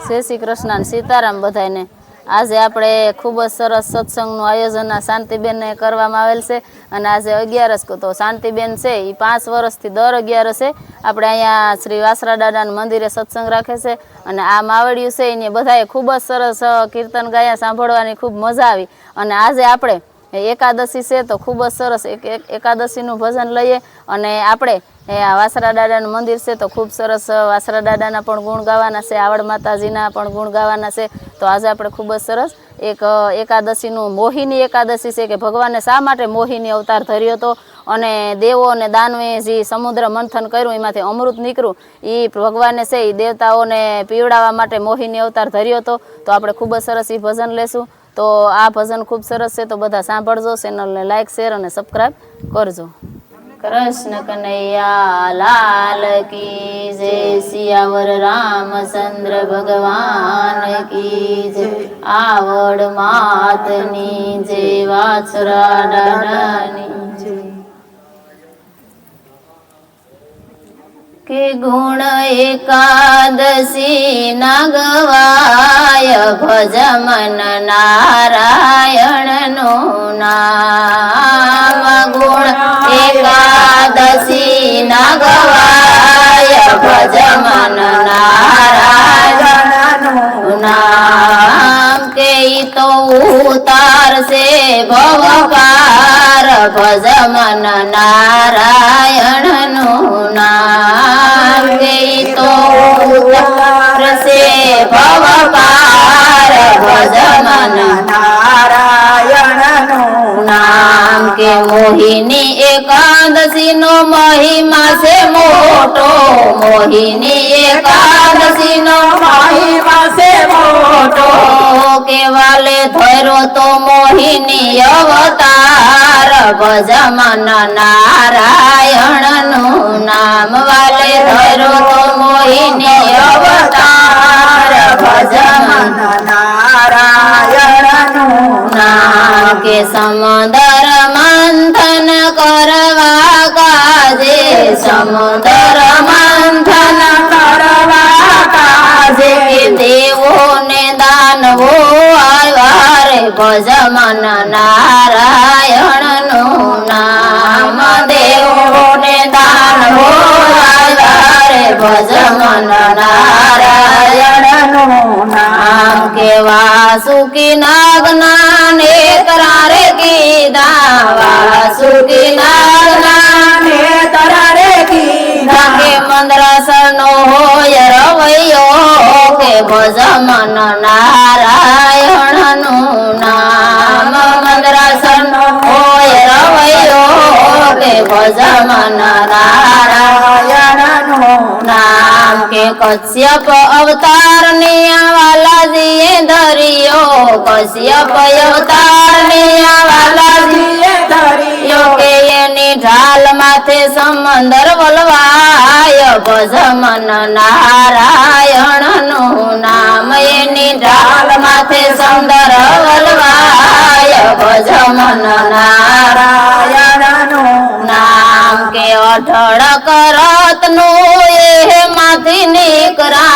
જય શ્રી કૃષ્ણ સીતારામ બધાને। આજે આપણે ખૂબ જ સરસ સત્સંગનું આયોજન શાંતિબેનને કરવામાં આવેલ છે અને આજે 11 તો શાંતિબેન છે એ 5 વર્ષથી દર 11 આપણે અહીંયા શ્રી વાસરા દાદાના મંદિરે સત્સંગ રાખે છે અને આ માવડિયું છે એને બધાએ ખૂબ જ સરસ કીર્તન ગાયા સાંભળવાની ખૂબ મજા આવી અને આજે આપણે એકાદશી છે તો ખૂબ જ સરસ એકાદશીનું ભજન લઈએ અને આપણે વાસરા દાદાનું મંદિર છે તો ખૂબ સરસ વાસરા દાદાના પણ ગુણ ગાવાના છે, આવડ માતાજીના પણ ગુણ ગાવાના છે। તો આજે આપણે ખૂબ જ સરસ એક એકાદશીનું મોહિની એકાદશી છે કે ભગવાને શા માટે મોહિની અવતાર ધર્યો હતો અને દેવો અને દાનવે જે સમુદ્ર મંથન કર્યું એમાંથી અમૃત નીકળ્યું એ ભગવાને છે એ દેવતાઓને પીવડાવવા માટે મોહિની અવતાર ધર્યો હતો। તો આપણે ખૂબ જ સરસ એ ભજન લેશું। તો આ ભજન ખૂબ સરસ છે તો બધા સાંભળજો, ચેનલને લાઈક શેર અને સબસ્ક્રાઈબ કરજો। कृष्ण कन्हैया लाल की जय, सियावर रामचंद्र भगवान की जय। आवड़ मातनी जय, वासरा दादानी जय। के गुण एकादशी न गवाय, भज मन नारायण नो नाम। गुण एकादशी न गवाय, भज मन नारायण नो नाम। के तो उतार से भवकार, भज मन नारायण नो नाम। के तो उतार से भवकार, भज मन नारायण नो नाम। के मोहिनी एकादशी नो महिमा से मोटो, मोहिनी एकादशी नो महिमा से मोटो। केवाले धरो तो मोहिनी अवतार, भज मन नारायण नो नाम। वाले धरो तो मोहिनी अवतार, भज मन नारायण नो नाम। के समुद्र मंथन करवा काजे, समुद्र मंथन करवा काजे। देवो ने दानवो आवारे, भज मन नारायण नो नाम। देवो ने दानवो आवारे, भज मन नारायण नो नाम। के वासुकी नागना ने करारे कीधा, वासुकी नागना ने करारे कीधा। के मंद्रासन होय रवैयो, के भज मन नारायण नो नाम। मंद्रासन होय रवैयो, के भज मन नारायण नो नाम। के कश्यप अवतार ने वाला जी धरियो, कश्यप अवतार ने वाला जी धरियो। के एनी ढाल माथे समंदर वलवाय, भज मन नारायण नो नाम। एनी ढाल माथे समंदर वलवाय, भज मन नारायण नो नाम। के अठड़ करत नो ए माथी निकरा,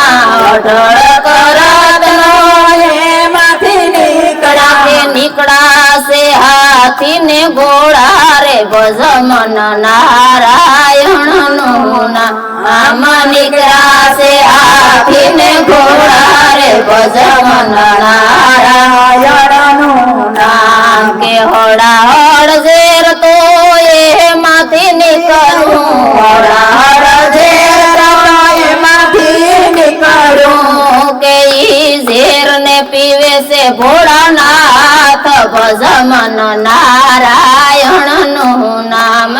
अठड़ करत नो ए माथी निकड़ा। के निकड़ा से हाथी ने घोड़ा रे, भज मन नारायण नो नाम। निकड़ा से हाथी ने घोड़ा रे, भज मन नारायण नो नाम। के होड़ा हड़ जेर तो ए माथी निकरूं, होड़ा हड़ जेर तो ए माथी निकरूं। के ई जेर ने पीवे से भोलानाथ, भज मन नारायण नो नाम।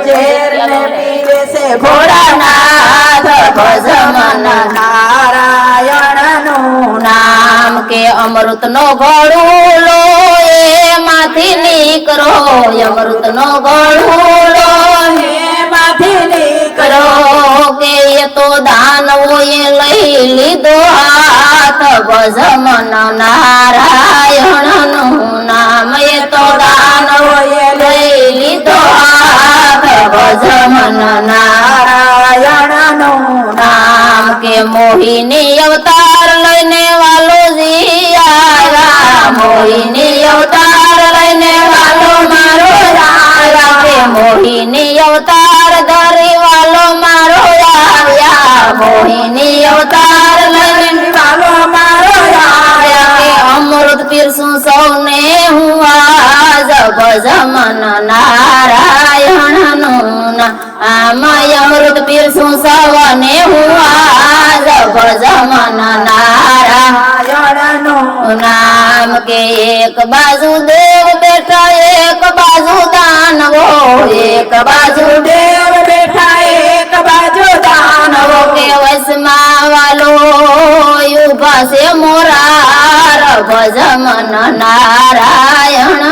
जेर ने पीवे से भोलानाथ, भज मन नारायण नो नाम। के अमृत नो घड़ूलो ए माथी निकरो, अमृत नो घड़ूलो ए माथी निकरो। के ये तो दानवो ये लई लीधो हाथ, भज मन नारायण नो नाम। ये तो दानवो ये लई लीधो हाथ, भज मन नारायण नो नाम। के मोहिनी अवतार लई મોહિની અવતાર લઈને વાલો મારો આવ્યા કે મોહિની અવતાર ધરી વાલો મારો આવ્યા મોહિની અવતાર લઈને વાલો મારો આવ્યા કે અમૃત પીરસું સૌને હું આજ ભજમન નારાયણનું આમાં અમૃત પીરસું સૌને હું આજ ભજમન નારાયણનું નામ કે એક બાજુ દેવ બેઠા એક બાજુ દાનવો એક બાજુ દેવ બેઠા એક બાજુ દાનવો કે વસમાં વાલો ઉભા છે મોરાર ભજમન નારાયણનું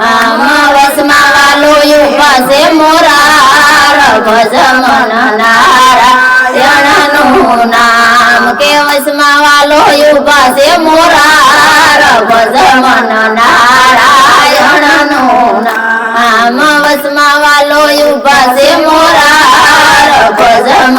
આમાં વસમાં વાલો ઉભા છે મોરાર ભજમન નારાયણનું નામ કે વસમાં વાલો ઉભા છે મોરાર ભજમન નારાયણનું નામ વસમાં વાલો ઉભા છે મોરાર ભજમન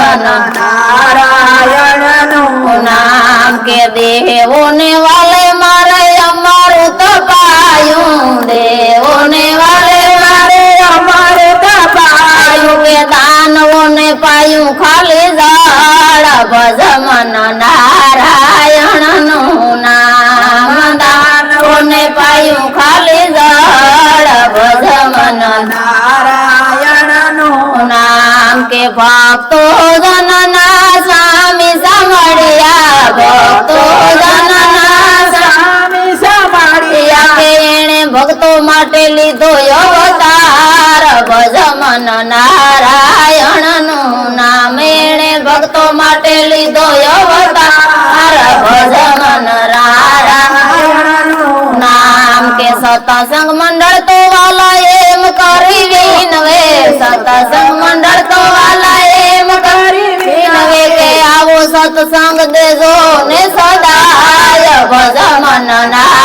નારાયણનું નામ કે દેવોને વાલે મારે અમારું તપાયું દેવોને વાલે મારે અમારું તપાયું કે દાનવોને પાયું ખાલી ઝાડ ભજમન નારાયણનું નામ દાનવોને પાયું ખાલી ઝાડ ભજમન નારાયણનું નામ કે ભક્તો જનના સ્વામી સાંભળ્યા ભક્તો જનના સ્વામી સાંભળ્યા કે એણે ભક્તો માટે લીધો અવતાર ભજમન નારાયણનું નામ એણે ભક્તો માટે લીધો અવતાર ભજમન નારાયણનું નામ કે સત્સંગ મંડળ તો વાલા એમ કરી વિનવે સત્સંગ મંડળ તો વાલા એમ કરી વિનવે કે આવો સત્સંગ દેજો ને સદાય ભજમન નારાયણ